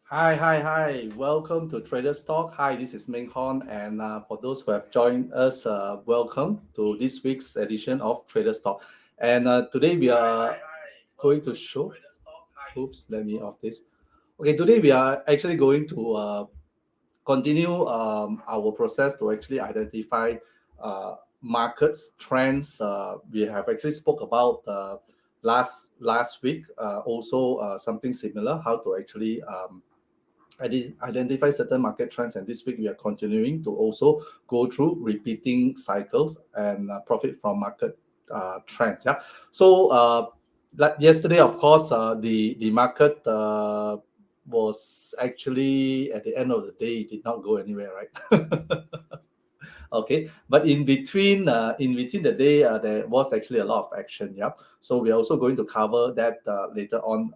Hi. Welcome to Traders Talk. Hi, this is Meng Hon, and for those who have joined us, welcome to this week's edition of Traders Talk. And today we are going to show. Oops, let me off this. Okay, today we are actually going to continue our process to actually identify markets trends. We have actually spoke about last week. Also, something similar, how to actually identify certain market trends, and this week we are continuing to also go through repeating cycles and profit from market trends. Yeah. So like yesterday, of course, the market was actually at the end of the day it did not go anywhere, right? Okay, but in between the day, there was actually a lot of action. Yeah. So we are also going to cover that later on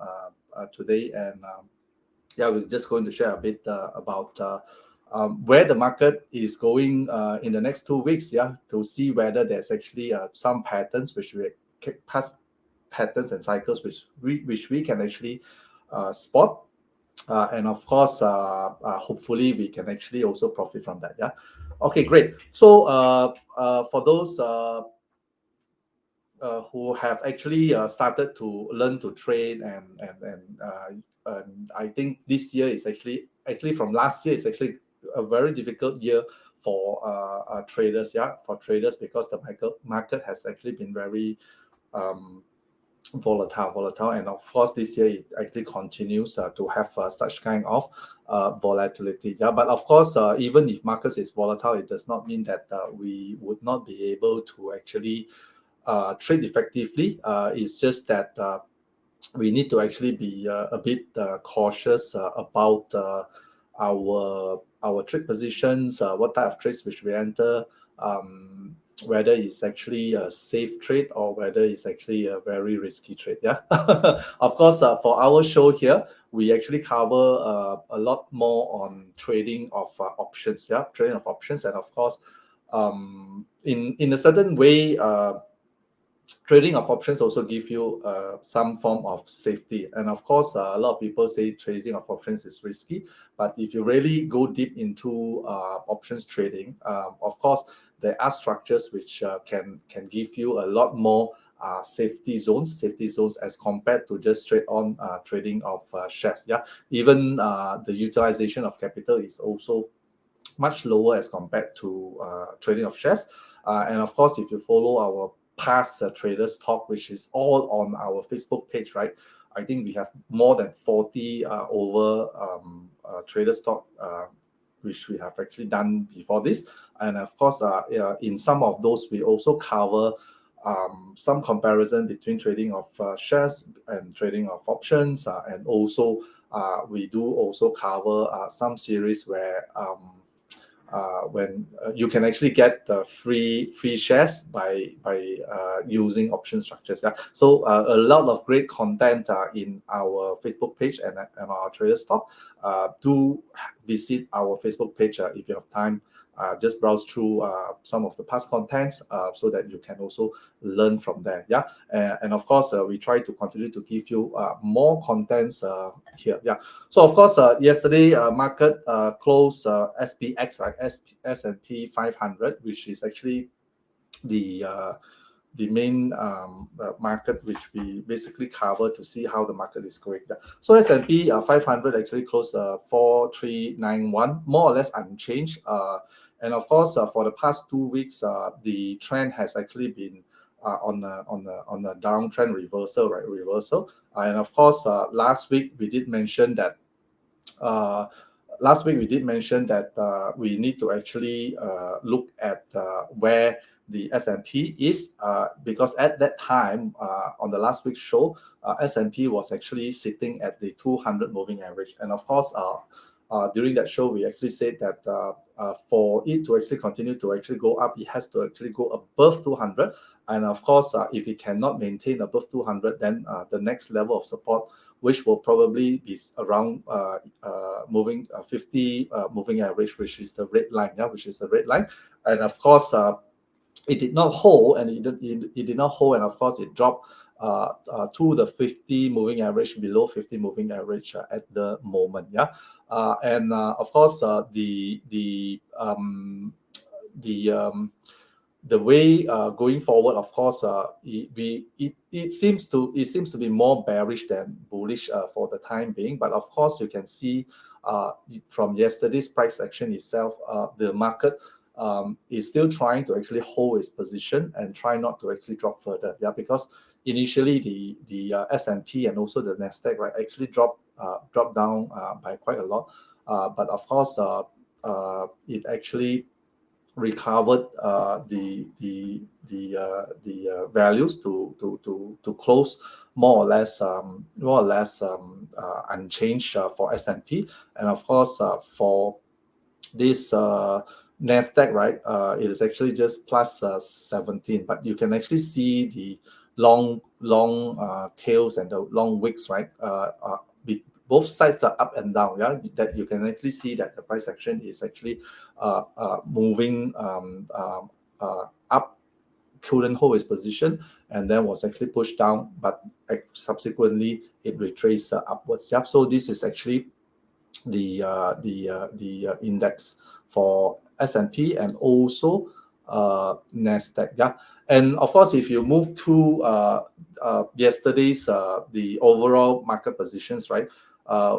today, and yeah, we're just going to share a bit about where the market is going in the next 2 weeks. Yeah, to see whether there's actually some patterns past patterns and cycles which we can actually spot. And of course, hopefully we can actually also profit from that. Yeah. Okay, great. So for those who have actually started to learn to trade, and I think this year is actually from last year is actually a very difficult year for traders. Yeah, for traders, because the market has actually been very um, volatile, and of course this year it actually continues to have such kind of volatility. Yeah, but of course, even if markets is volatile, it does not mean that we would not be able to actually trade effectively. It's just that we need to actually be a bit cautious about our trade positions, what type of trades which we enter, um, whether it's actually a safe trade or whether it's actually a very risky trade. Yeah. Of course, for our show here, we actually cover a lot more on trading of options. Yeah, trading of options, and of course, in a certain way. Trading of options also give you some form of safety, and of course a lot of people say trading of options is risky, but if you really go deep into options trading, of course there are structures which can give you a lot more safety zones as compared to just straight on trading of shares. Yeah, even the utilization of capital is also much lower as compared to trading of shares. And of course, if you follow our past traders talk, which is all on our Facebook page, right? I think we have more than 40 over traders talk, which we have actually done before this. And of course, yeah, in some of those, we also cover some comparison between trading of shares and trading of options, and also we do also cover some series where when you can actually get the free shares by using option structures. Yeah, so a lot of great content in our Facebook page and our Traders Talk. Do visit our Facebook page if you have time. Just browse through some of the past contents so that you can also learn from there. Yeah, and of course we try to continue to give you more contents here. Yeah. So of course, yesterday market closed SPX, right? S&P 500, which is actually the uh, the main market which we basically cover to see how the market is going. Yeah. So S&P 500 actually closed 4391, more or less unchanged. And of course, for the past 2 weeks, the trend has actually been on a downtrend reversal, right? Reversal. And of course, uh, last week we did mention that we need to actually look at where the S&P is, because at that time on the last week's show, S&P was actually sitting at the 200 moving average, and of course during that show we actually said that for it to actually continue to actually go up, it has to actually go above 200, and of course if it cannot maintain above 200, then the next level of support, which will probably be around moving 50 moving average, which is the red line. Yeah, which is the red line. And of course, it did not hold, and it did not hold, and of course, it dropped to the 50 moving average, below 50 moving average at the moment. Yeah, and of course the way going forward, of course, it seems to be more bearish than bullish for the time being. But of course, you can see from yesterday's price action itself, the market is still trying to actually hold its position and try not to actually drop further. Yeah, because initially the S&P and also the Nasdaq, right, actually dropped down by quite a lot. But of course, it actually recovered the values to close more or less unchanged for S&P, and of course for this Nasdaq, right, it is actually just plus 17, but you can actually see the long tails and the long wicks, right, both sides are up and down. Yeah, that you can actually see that the price action is actually moving up, couldn't hold its position, and then was actually pushed down, but subsequently it retraced upwards. Yep. So this is actually the index for S&P and also Nasdaq. Yeah, and of course, if you move through yesterday's the overall market positions, right?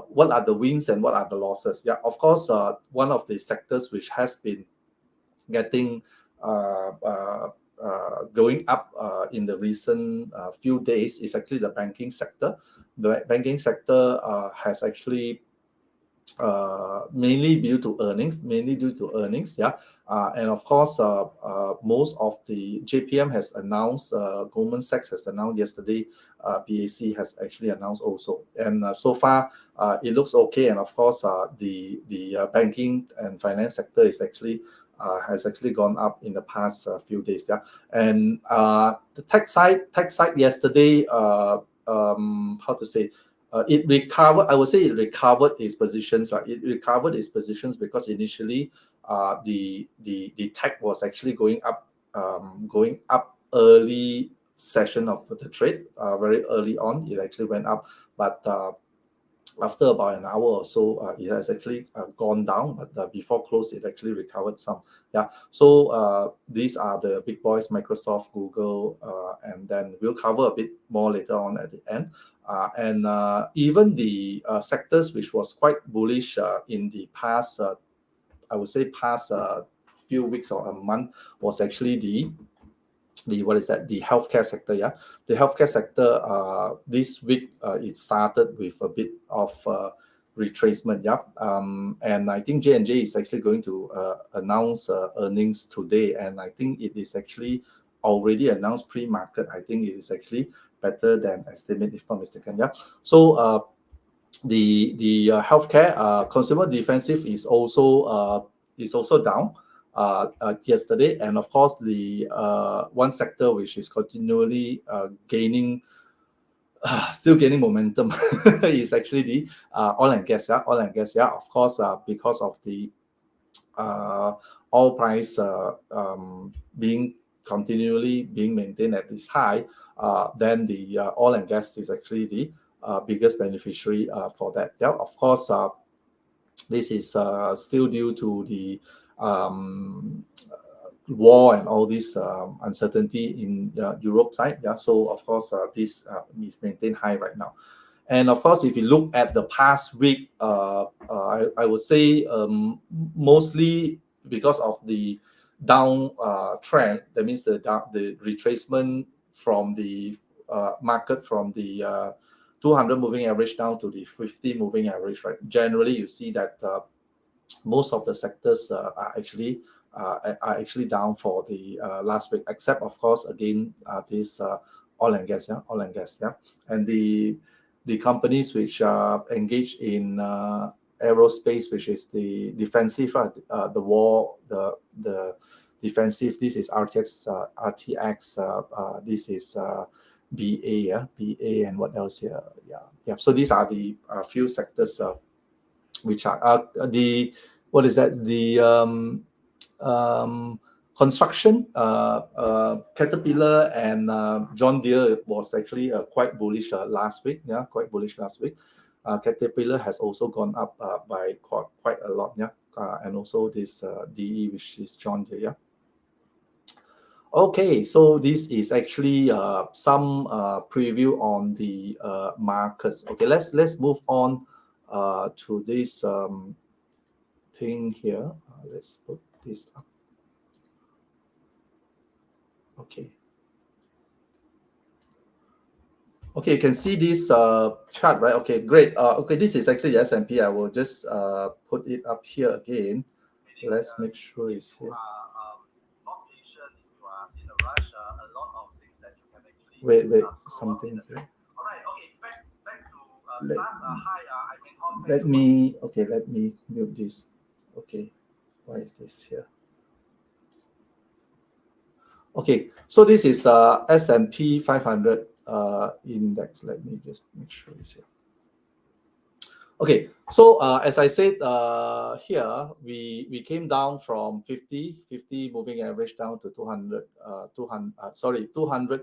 What are the wins and what are the losses? Yeah, of course, one of the sectors which has been getting going up in the recent few days is actually the banking sector. The banking sector has actually mainly due to earnings. Yeah, and of course, most of the JPM has announced, Goldman Sachs has announced yesterday, BAC has actually announced also, and so far it looks okay. And of course, the banking and finance sector is actually has actually gone up in the past few days. Yeah, and the tech side yesterday, how to say, it recovered. I would say it recovered its positions. Right, it recovered its positions because initially, the tech was actually going up early session of the trade. Very early on, it actually went up, but after about an hour or so, it has actually gone down. But before close, it actually recovered some. Yeah. So these are the big boys: Microsoft, Google, and then we'll cover a bit more later on at the end. And even the sectors which was quite bullish in the past, I would say past few weeks or a month, was actually the what is that, the healthcare sector. Yeah, the healthcare sector this week it started with a bit of retracement. Yeah, and I think J&J is actually going to announce earnings today, and I think it is actually already announced pre-market. I think it is actually better than estimate, if not mistaken. Yeah, so the healthcare consumer defensive is also down yesterday, and of course the one sector which is continually gaining still gaining momentum is actually the oil and gas. Yeah, oil and gas. Yeah, of course, because of the oil price being continually being maintained at this high, then the oil and gas is actually the biggest beneficiary for that. Yeah, of course, this is still due to the war and all this uncertainty in Europe side. Yeah, so of course this is maintained high right now. And of course, if you look at the past week, I would say mostly because of the down trend, that means the retracement from the market from the 200 moving average down to the 50 moving average. Right, generally you see that most of the sectors are actually down for the last week, except of course again this oil and gas. Yeah, oil and gas. Yeah, and the companies which are engaged in aerospace, which is the defensive, the war, the defensive. This is RTX. This is BA. Yeah, BA, and what else here? Yeah. So these are the few sectors which are the what is that? The Construction, Caterpillar and John Deere was actually quite bullish last week. Yeah, quite bullish last week. Caterpillar has also gone up by quite a lot. Yeah, and also this DE, which is John Deere. Yeah. Okay, so this is actually some preview on the markets. Okay, let's move on to this thing here. Let's put this up. Okay. Okay, you can see this chart, right? Okay, great. Okay, this is actually the S&P. I will just put it up here again. Let's make sure it's here. Wait, something here. Let me mute this. Okay, why is this here? Okay, so this is S&P 500 index. Let me just make sure it's here. Okay, so as I said here, we came down from 50 moving average down to 200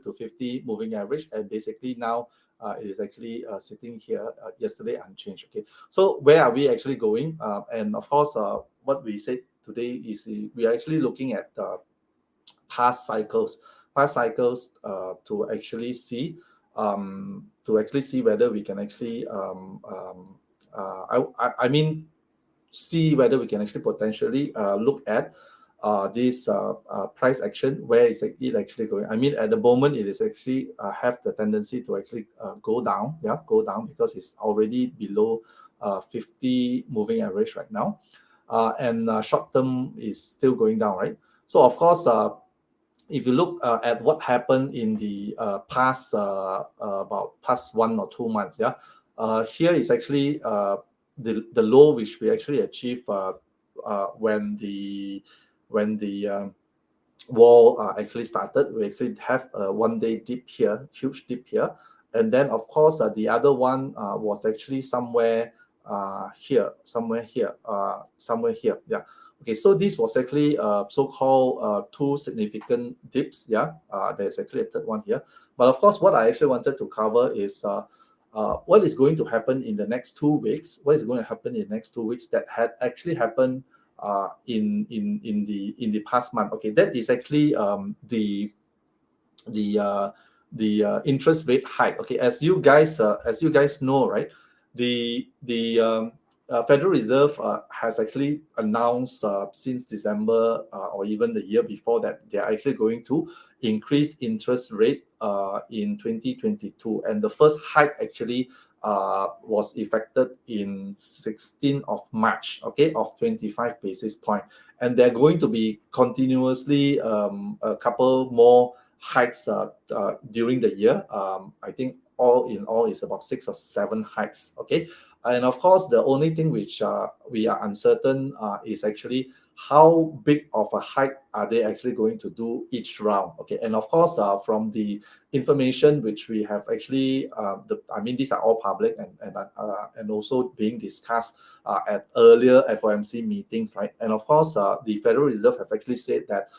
to 50 moving average, and basically now it is actually sitting here yesterday unchanged. Okay, so where are we actually going? And of course, what we said today is we are actually looking at past cycles to actually see whether we can actually I mean see whether we can actually potentially look at this price action, where is it actually going. I mean, at the moment it is actually have the tendency to actually go down because it's already below 50 moving average right now, and short term is still going down, right? So of course, if you look at what happened in the past about past 1 or 2 months, yeah, here is actually the low which we actually achieved when the war actually started. We actually have a 1-day dip here, huge dip here, and then of course the other one was actually somewhere here. Yeah. Okay, so this was actually so-called 2 significant dips. Yeah, there's actually a third one here. But of course, what I actually wanted to cover is what is going to happen in the next 2 weeks. What is going to happen in the next 2 weeks that had actually happened in the past month. Okay, that is actually the interest rate hike. Okay, as you guys know, right, the Federal Reserve has actually announced since December or even the year before that they are actually going to increase interest rate in 2022, and the first hike actually was effected in 16th of March, okay, of 25 basis point, and they're going to be continuously a couple more hikes during the year. I think all in all is about 6 or 7 hikes. Okay, and of course the only thing which we are uncertain is actually how big of a hike are they actually going to do each round. Okay, and of course from the information which we have actually I mean, these are all public and also being discussed at earlier FOMC meetings, right? And of course the Federal Reserve have actually said that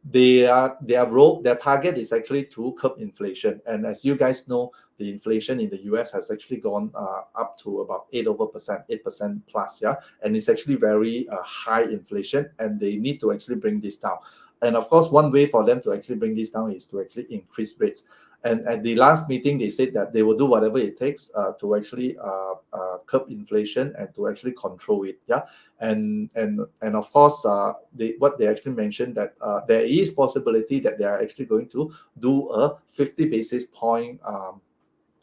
their target is actually to curb inflation, and as you guys know, the inflation in the US has actually gone up to about 8% plus, yeah, and it's actually very high inflation, and they need to actually bring this down. And of course, one way for them to actually bring this down is to actually increase rates. And at the last meeting, they said that they will do whatever it takes to actually curb inflation and to actually control it. Yeah, and of course, what they actually mentioned that there is possibility that they are actually going to do a 50 basis point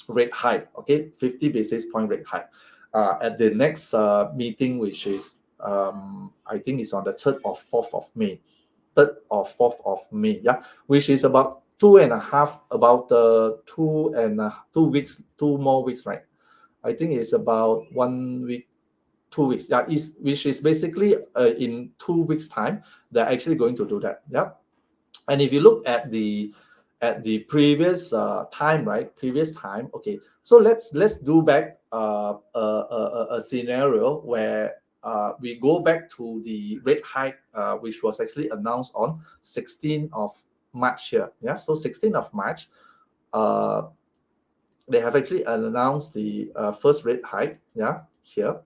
rate hike. Okay, 50 basis point rate hike at the next meeting, which is I think it's on the 3rd or 4th of May. 3rd or 4th of May, yeah, which is about 2 more weeks, right? I think it's about 1 week, 2 weeks, yeah, which is basically in 2 weeks time they're actually going to do that. Yeah, and if you look at the previous time, right, okay, so let's do back a scenario where we go back to the rate hike, which was actually announced on 16th of March here. Yeah, so 16th of March, they have actually announced the first rate hike. Yeah, here.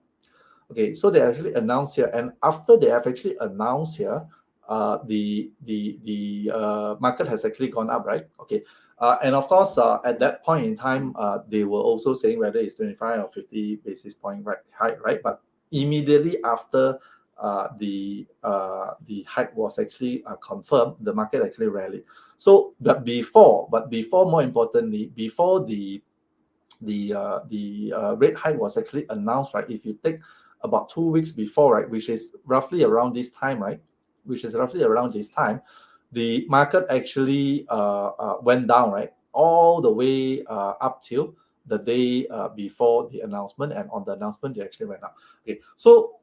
Okay, so they actually announced here, and after they have actually announced here, the market has actually gone up, right? Okay, and of course, at that point in time, they were also saying whether it's 25 or 50 basis point hike, right? But immediately after the hike was actually confirmed, the market actually rallied. So, but before, more importantly, before the rate hike was actually announced, right? If you take about 2 weeks before, right, which is roughly around this time, right, the market actually went down, right, all the way up till the day before the announcement, and on the announcement they actually went up. Okay, so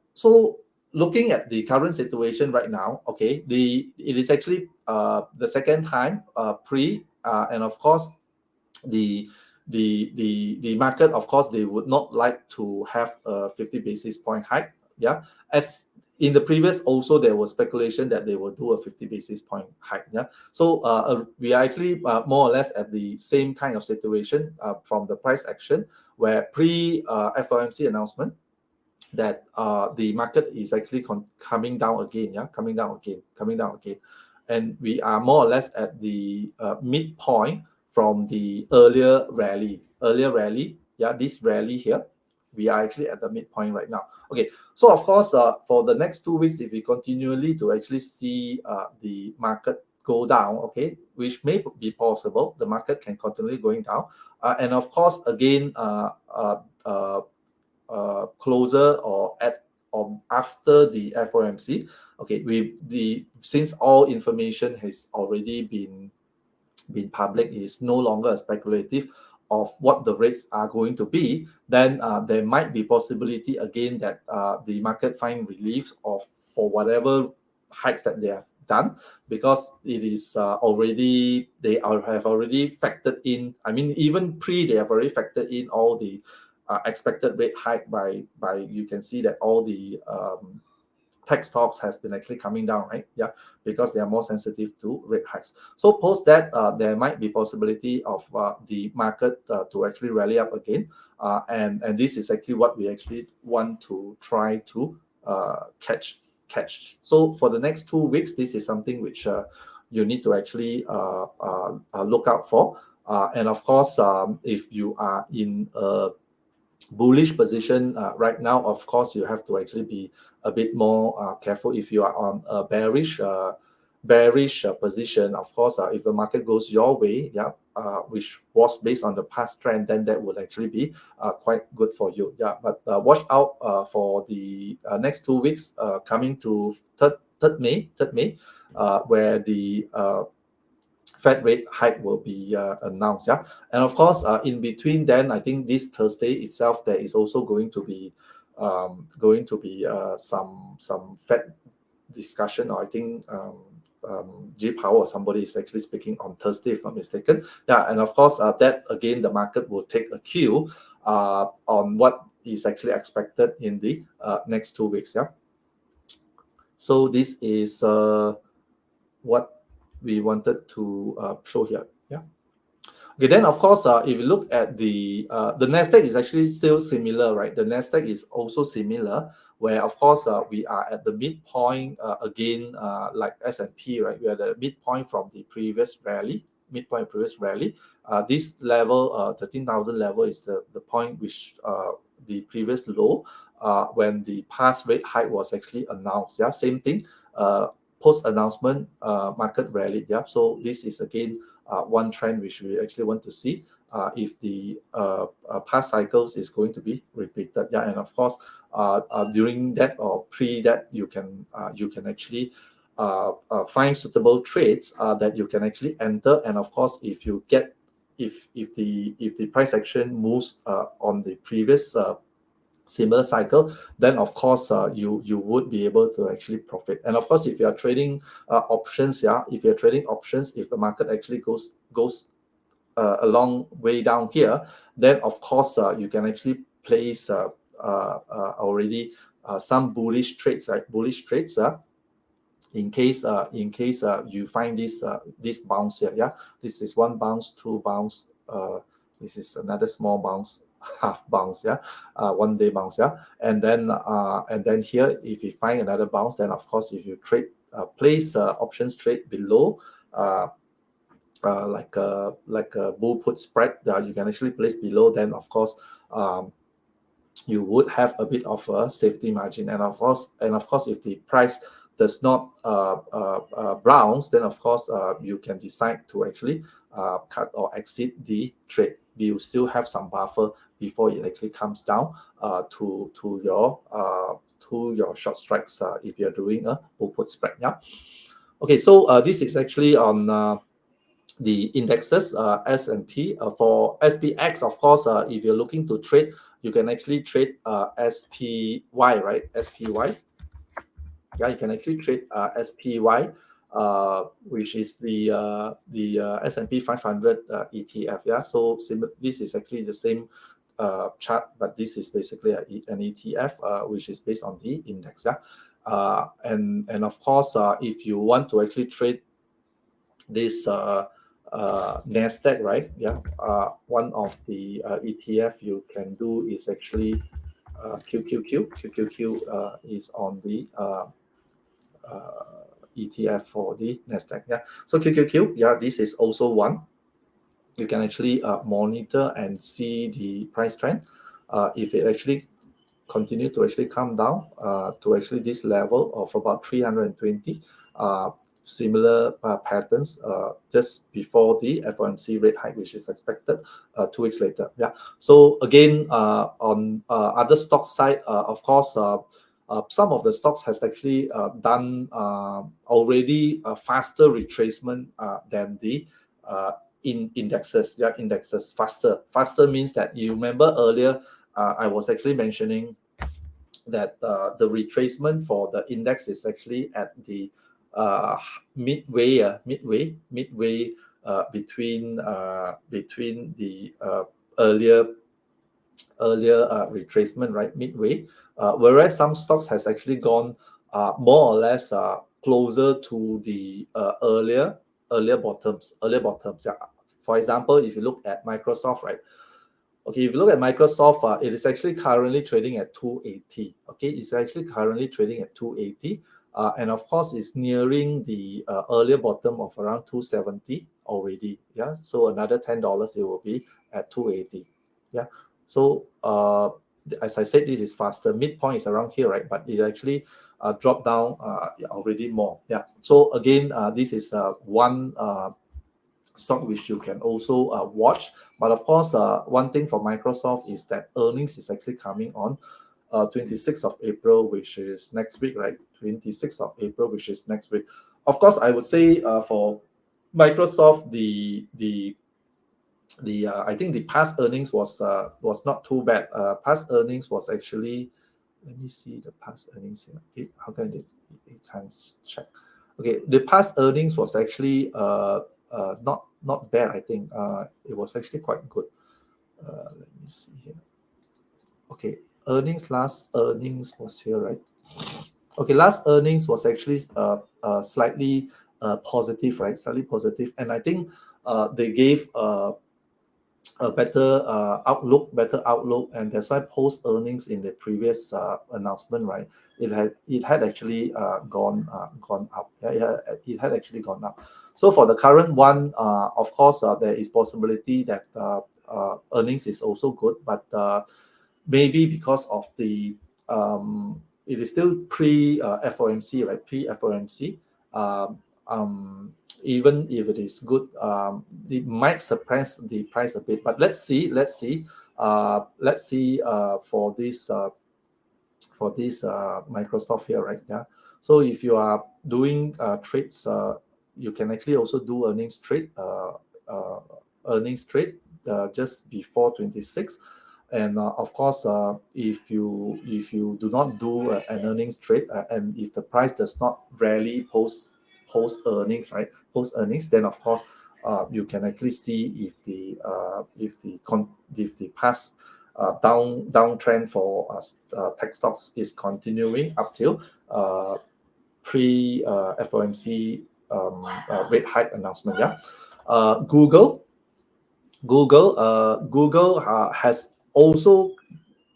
looking at the current situation right now, okay, it is actually the second time and of course the market, of course, they would not like to have a 50 basis point hike. Yeah, as in the previous also there was speculation that they will do a 50 basis point hike. Yeah, so we are actually more or less at the same kind of situation from the price action, where pre FOMC announcement that the market is actually coming down again. Yeah, coming down again, and we are more or less at the midpoint from the earlier rally. Yeah, this rally here, we are actually at the midpoint right now. Okay, so of course, for the next 2 weeks, if we continually to actually see the market go down, okay, which may be possible, the market can continually going down, and of course, again, closer or at or after the FOMC. Okay, since all information has already been public, is no longer speculative of what the rates are going to be, then there might be possibility again that the market find relief of for whatever hikes that they have done, because it is have already factored in. I mean, even they have already factored in all the expected rate hike by you can see that all the tech stocks has been actually coming down, right? Yeah, because they are more sensitive to rate hikes. So post that, there might be possibility of the market to actually rally up again, and this is actually what we actually want to try to catch. So for the next 2 weeks, this is something which you need to actually look out for, and of course, if you are in a bullish position right now, of course you have to actually be a bit more careful. If you are on a bearish position, of course, if the market goes your way, yeah, which was based on the past trend, then that would actually be quite good for you. Yeah, but watch out for the next 2 weeks coming to 3rd May, where the Fed rate hike will be announced. Yeah, and of course, in between then, I think this Thursday itself, there is also going to be some Fed discussion, or I think G Power or somebody is actually speaking on Thursday, if not mistaken. Yeah, and of course, that again, the market will take a cue on what is actually expected in the next 2 weeks. Yeah, so this is what we wanted to show here. Yeah. Okay, then of course, if you look at the Nasdaq is actually still similar, right? The Nasdaq is also similar, where of course we are at the midpoint again, like S&P, right? We are at the midpoint from the previous rally. This level, 13,000 level, is the point which the previous low when the past rate hike was actually announced. Yeah, same thing. Post announcement, market rallied. Yeah, so this is again one trend which we actually want to see if the past cycles is going to be repeated. Yeah, and of course, during that or pre that, you can actually find suitable trades that you can actually enter. And of course, if you get if the price action moves on the previous similar cycle, then of course you would be able to actually profit. And of course, if you are trading options, yeah, if the market actually goes a long way down here, then of course you can actually place already some bullish trades, right? Bullish trades, in case you find this bounce here. Yeah, this is one bounce, two bounce, this is another small bounce, half bounce. Yeah, 1 day bounce. Yeah, and then here, if you find another bounce, then of course, if you trade place options trade below, like a bull put spread that you can actually place below, then of course, you would have a bit of a safety margin. And of course, if the price does not bounce, then of course, you can decide to actually cut or exit the trade. You still have some buffer before it actually comes down to your short strikes if you're doing a bull put spread. Yeah. Okay, so this is actually on the indexes, S&P. For SPX, of course, if you're looking to trade, you can actually trade SPY, right? SPY. Yeah, you can actually trade SPY, which is the S&P 500 ETF. Yeah, so this is actually the same chart, but this is basically an ETF, which is based on the index. Yeah, and of course, if you want to actually trade this Nasdaq, right? Yeah, one of the ETF you can do is actually QQQ. QQQ is on the ETF for the Nasdaq. Yeah, so QQQ, yeah, this is also one. You can actually monitor and see the price trend. If it actually continue to actually come down to actually this level of about 320, similar patterns just before the FOMC rate hike, which is expected 2 weeks later. Yeah. So again, on other stock side, of course, some of the stocks has actually done already a faster retracement than the indexes. Yeah, indexes faster. Faster means that you remember earlier I was actually mentioning that the retracement for the index is actually at the midway between the earlier retracement, right? Midway, whereas some stocks has actually gone more or less closer to the earlier bottoms. Yeah. For example, if you look at Microsoft, right? Okay, if you look at Microsoft, it is actually currently trading at 280. Okay, it's actually currently trading at 280. And of course, it's nearing the earlier bottom of around 270 already. Yeah, so another $10, it will be at 280. Yeah, so as I said, this is faster. Midpoint is around here, right? But it actually dropped down already more. Yeah, so again, this is one stock which you can also watch. But of course, one thing for Microsoft is that earnings is actually coming on 26th of April, which is next week, right? 26th of April, which is next week. Of course, I would say for Microsoft, the I think the past earnings was not too bad. Past earnings was actually, let me see the past earnings here. Okay, how can I can't check? Okay, the past earnings was actually not bad. I think it was actually quite good. Let me see here. Okay, last earnings was here, right? Okay, last earnings was actually slightly positive, right? Slightly positive, and I think they gave a better outlook, and that's why post earnings in the previous announcement, right? It had actually gone up. Yeah, it had actually gone up. So for the current one, of course, there is possibility that earnings is also good, but maybe because of the it is still pre FOMC, right? Pre FOMC. Even if it is good, it might suppress the price a bit. But let's see for this Microsoft here, right? Yeah. So if you are doing trades, you can actually also do earnings trade, just before 26. And of course, if you do not do an earnings trade, and if the price does not rally post earnings, right? Post earnings, then of course you can actually see if the past downtrend for tech stocks is continuing up till pre FOMC rate hike announcement. Yeah, Google has also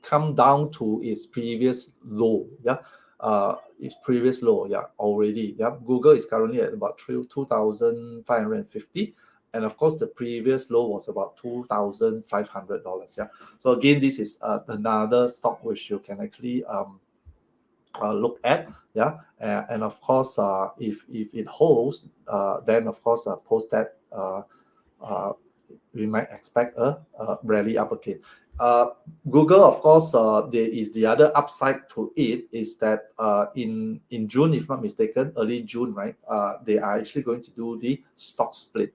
come down to its previous low. Yeah, its previous low. Yeah, already. Yeah, Google is currently at about 2,550, and of course the previous low was about $2,500. Yeah, so again, this is another stock which you can actually look at. Yeah, and of course, if it holds, then of course post that we might expect a rally up again. Google, of course, there is the other upside to it is that in June, if not mistaken, early June, right? They are actually going to do the stock split.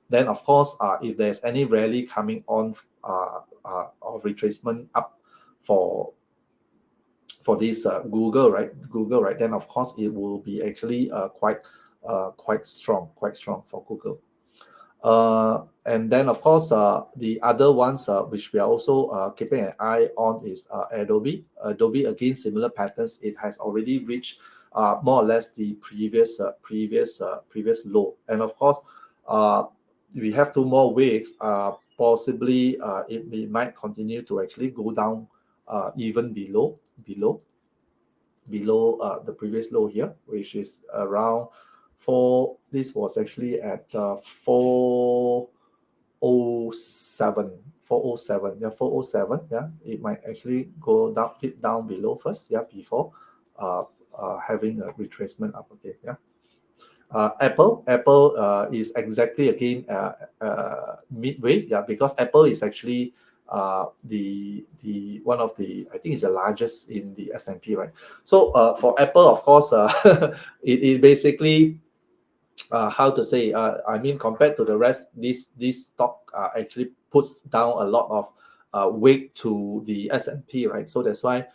Then, of course, if there's any rally coming on or retracement up for this Google, right? Then of course it will be actually quite strong for Google. And then of course the other ones which we are also keeping an eye on is Adobe. Again, similar patterns. It has already reached more or less the previous low, and of course we have 2 more weeks. Possibly it might continue to actually go down even below the previous low here, which is around 4. This was actually at 407. Yeah, 407. Yeah, it might actually go down, dip down below first. Yeah, before having a retracement up again. Yeah. Apple is exactly again midway. Yeah, because Apple is actually the one of the, I think, is the largest in the S&P, right? So for Apple, of course, it basically how to say, I mean, compared to the rest, this stock actually puts down a lot of weight to the S&P, right? So that's why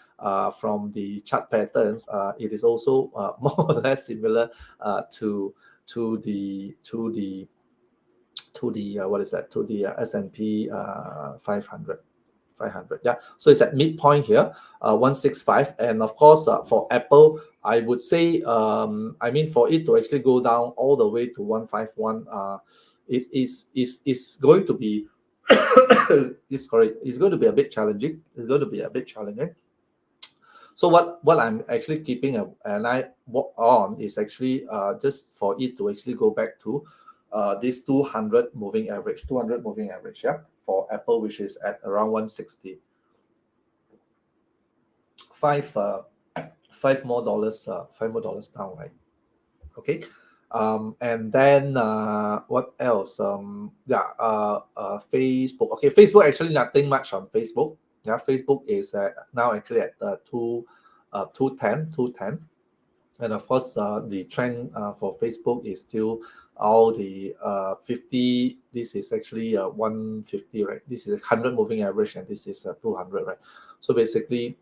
from the chart patterns, it is also more or less similar to the what is that, to the S&P 500. Yeah, so it's at midpoint here, 165. And of course for Apple, I would say I mean, for it to actually go down all the way to 151, it is going to be it's going to be a bit challenging. So what I'm actually keeping an eye on is actually just for it to actually go back to this 200 moving average. Yeah, for Apple, which is at around 160. Five more dollars down, right? Okay. And then what else? Facebook. Okay, Facebook, actually nothing much on Facebook. Yeah, Facebook is now actually at 210. And of course the trend for Facebook is still all the 50. This is actually 150, right? This is 100 moving average, and this is 200, right? So basically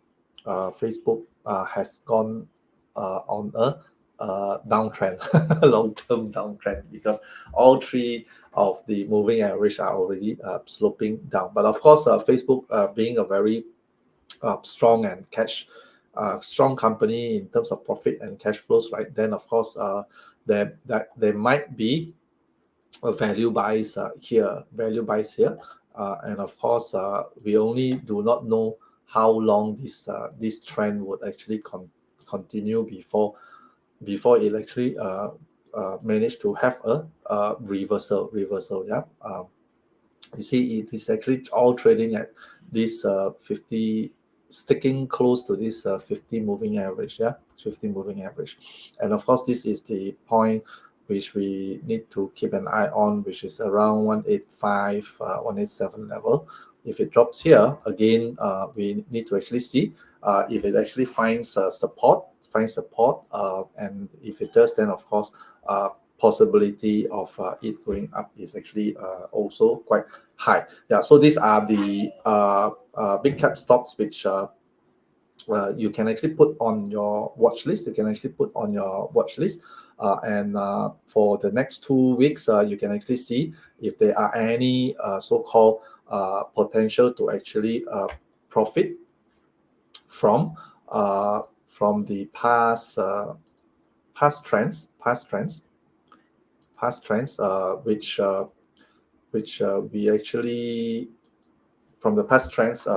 Facebook has gone on a downtrend, long-term downtrend, because all 3 of the moving average are already sloping down. But of course Facebook being a very strong and strong company in terms of profit and cash flows, right? Then of course there might be a value buys here, and of course we only do not know how long this trend would actually continue before it actually manage to have a reversal. Yeah. You see, it is actually all trading at this 50, sticking close to this 50 moving average. Yeah, 50 moving average. And of course this is the point which we need to keep an eye on, which is around 185, 187 level. If it drops here again, we need to actually see if it actually finds support, and if it does, then of course possibility of it going up is actually also quite high. Yeah, so these are the big cap stocks which you can actually put on your watch list. And for the next 2 weeks, you can actually see if there are any so-called potential to actually profit from the past trends, which we actually from the past trends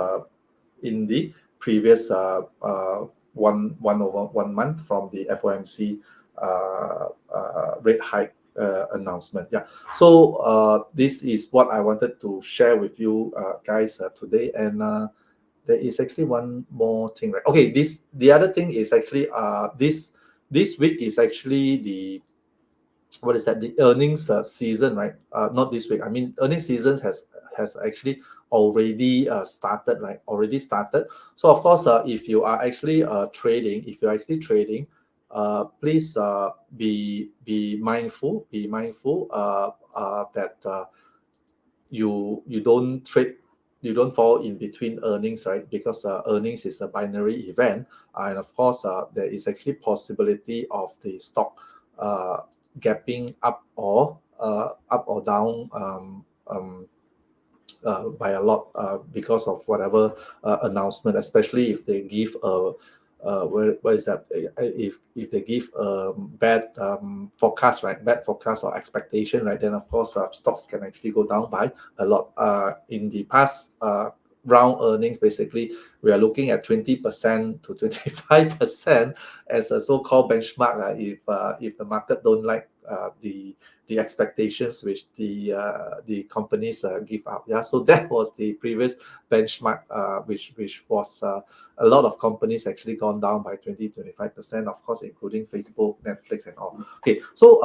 in the previous 1 month from the FOMC rate hike announcement. Yeah. So this is what I wanted to share with you guys today. And there is actually one more thing, right? Okay, the other thing is actually this week is actually the what is that, the earnings season, right? Not this week, I mean earnings season has actually already started, right? Already started. So of course, if you are actually trading, please be mindful, that you don't fall in between earnings, right? Because earnings is a binary event, and of course there is actually possibility of the stock uh, gapping up or down, by a lot, because of whatever announcement, especially if they give a what is that, if they give bad forecast, right? Bad forecast or expectation, right? Then of course stocks can actually go down by a lot. In the past round earnings, basically we are looking at 20% to 25% as a so-called benchmark, if the market don't like the expectations which the companies give out. Yeah, so that was the previous benchmark, which was a lot of companies actually gone down by 20-25%, of course, including Facebook, Netflix, and all. Okay, so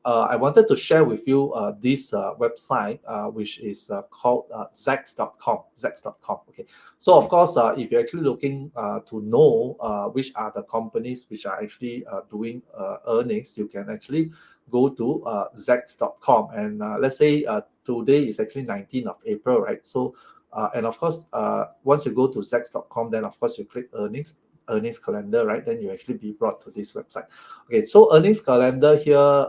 I wanted to share with you this website, which is called Zax.com. Zax.com. Okay, so of course, if you're actually looking to know which are the companies which are actually doing earnings, you can actually go to Zax.com. And let's say today is actually 19th of April, right? So and of course, once you go to Zax.com, then of course you click earnings calendar, right? Then you actually be brought to this website. Okay, so earnings calendar here,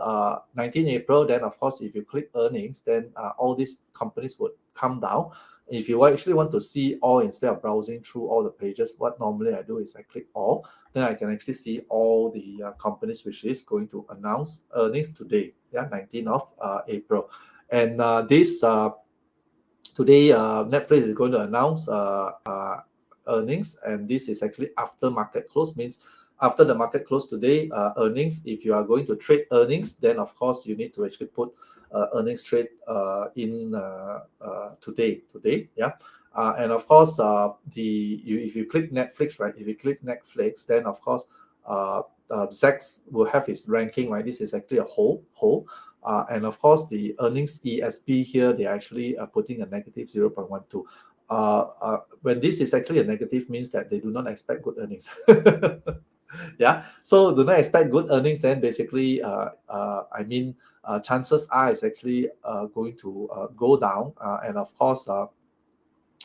19 April. Then of course, if you click earnings, then all these companies would come down. If you actually want to see all instead of browsing through all the pages, what normally I do is I click all. Then I can actually see all the companies which is going to announce earnings today. Yeah, 19th of April. And this today, Netflix is going to announce earnings, and this is actually after market close. Means after the market close today, earnings. If you are going to trade earnings, then of course you need to actually put earnings trade in today. Yeah. And of course, if you click Netflix, right? If you click Netflix, then of course, Zax will have his ranking, right? This is actually a whole. And of course, the earnings ESP here, they are actually putting a negative 0.12. When this is actually a negative, means that they do not expect good earnings. Yeah, so do not expect good earnings, then basically, I mean, chances are it's actually going to go down. And of course,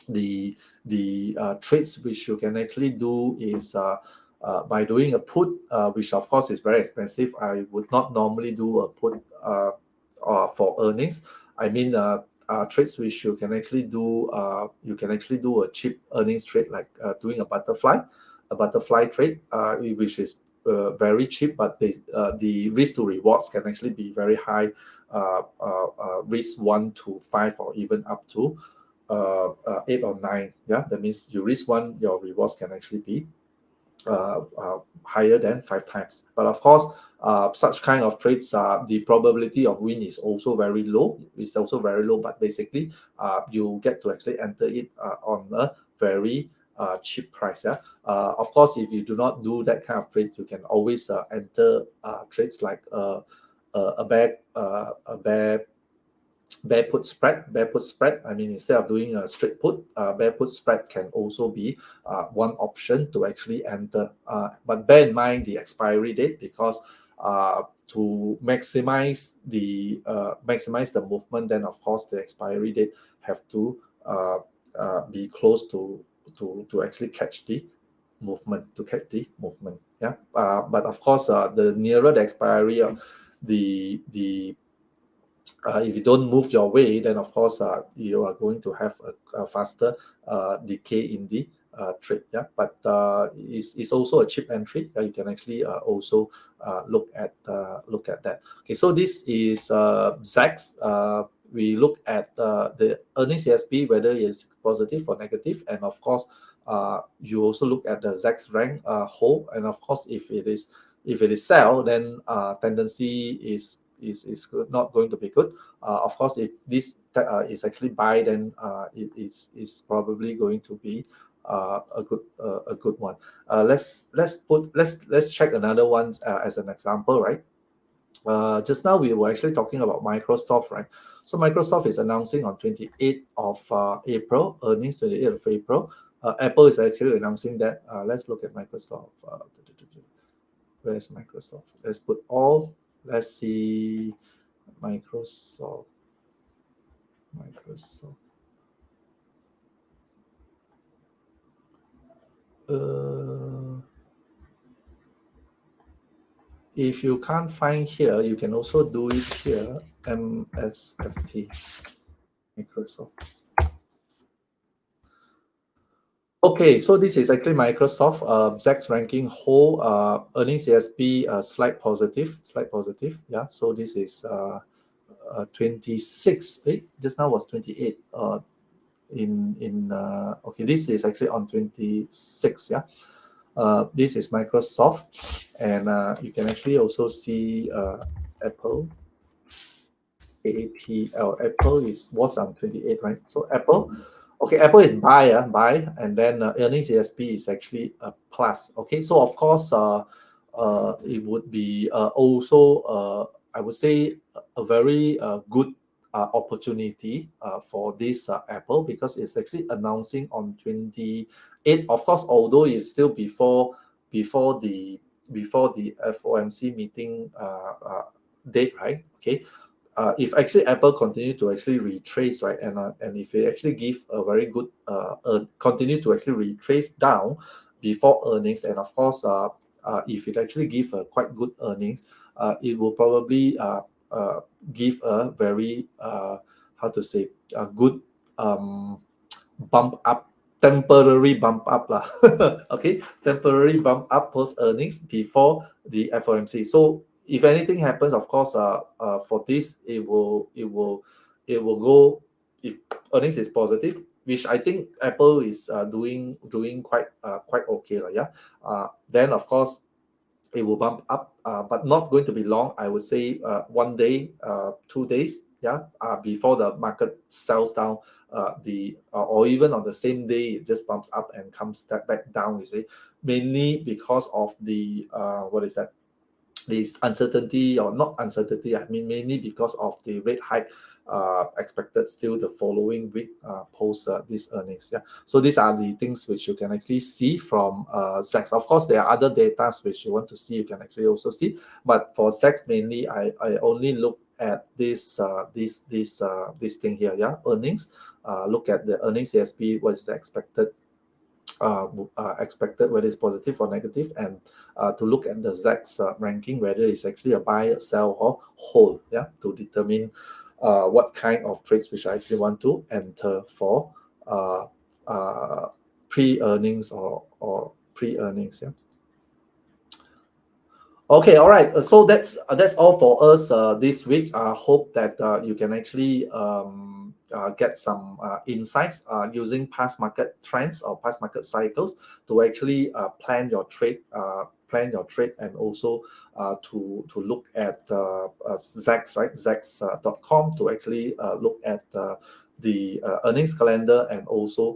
the trades which you can actually do is by doing a put, which of course is very expensive. I would not normally do a put for earnings. I mean, trades which you can actually do. You can actually do a cheap earnings trade, like doing a butterfly trade, which is very cheap, but the risk to rewards can actually be very high. Risk 1 to 5, or even up to 8 or 9. Yeah, that means you risk one, your rewards can actually be higher than 5 times. But of course, such kind of trades, the probability of win is also very low. But basically, you get to actually enter it on a very cheap price. Yeah. Of course, if you do not do that kind of trade, you can always enter trades like a bear put spread. I mean, instead of doing a straight put, bear put spread can also be one option to actually enter. But bear in mind the expiry date, because to maximize the movement, then of course the expiry date have to be close to actually catch the movement. Yeah. But of course, the nearer the expiry of the if you don't move your way, then of course you are going to have a faster decay in the trade. Yeah, but it's also a cheap entry. You can actually also look at that. Okay, so this is ZAX. We look at the earnings CSP, whether it's positive or negative, and of course you also look at the ZAX rank hold, and of course if it is sell, then tendency is not going to be good. Of course, if this is actually buy, then it is probably going to be a good one. Let's check another one as an example, right? Just now we were actually talking about Microsoft, right? So Microsoft is announcing on 28th of April, earnings 28th of April. Apple is actually announcing that. Let's look at Microsoft. Where's Microsoft? Let's put all. Let's see Microsoft. Microsoft. If you can't find here, you can also do it here. MSFT, Microsoft. Okay, so this is actually Microsoft. ZAX ranking whole earnings CSP slight positive. Yeah, so this is 26. Just now was 28. Okay, this is actually on 26. Yeah. This is Microsoft, and you can actually also see Apple. APL. Apple was on 28, right? So Apple, okay, Apple is buy, and then earnings ASP is actually a plus. Okay, so of course, it would be also, I would say, a very good opportunity for this Apple, because it's actually announcing on 28. Of course, although it's still before the FOMC meeting date, right? Okay, if actually Apple continue to actually retrace, right, and if it actually give a very good continue to actually retrace down before earnings, and of course if it actually give a quite good earnings, it will probably give a very how to say, a good bump up, temporary bump up lah. Okay, temporary bump up post earnings before the FOMC. So if anything happens, of course, for this, it will go, if earnings is positive, which I think Apple is doing quite okay lah. Yeah. Then of course it will bump up, but not going to be long. I would say 1 day, 2 days, yeah, before the market sells down. Or even on the same day, it just bumps up and comes back down. You see, mainly because of the what is that? This uncertainty, or not uncertainty, I mean mainly because of the rate hike expected still the following week post these earnings. Yeah, so these are the things which you can actually see from ZAX. Of course, there are other data which you want to see, you can actually also see, but for ZAX mainly, I only look at this thing here. Yeah, earnings. Look at the earnings CSP. What is the expected, whether it's positive or negative, and to look at the ZAX ranking, whether it's actually a buy, sell, or hold. Yeah, to determine what kind of trades which I actually want to enter for pre-earnings or pre-earnings. Yeah. Okay, all right. So that's all for us this week. I hope that you can actually get some insights using past market trends or past market cycles to actually plan your trade, and also to look at ZAX, right? ZAX.com, to actually look at the earnings calendar, and also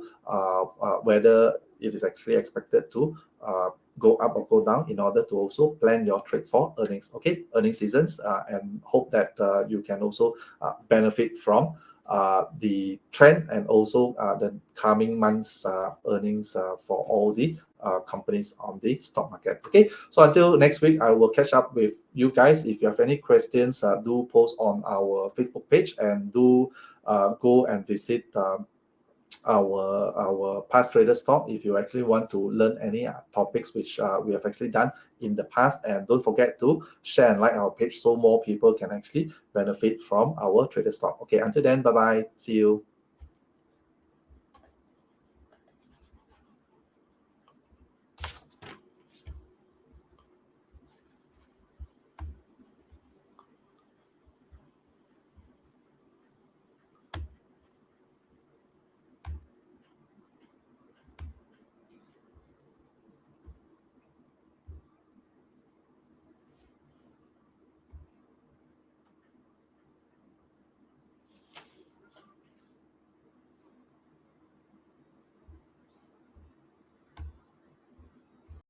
whether it is actually expected to go up or go down, in order to also plan your trades for earnings. Okay, earnings seasons, and hope that you can also benefit from the trend, and also the coming months earnings for all the companies on the stock market. Okay, so until next week, I will catch up with you guys. If you have any questions, do post on our Facebook page, and do go and visit our past trader stock if you actually want to learn any topics which we have actually done in the past. And don't forget to share and like our page so more people can actually benefit from our trader stock. Okay, until then, bye bye, see you.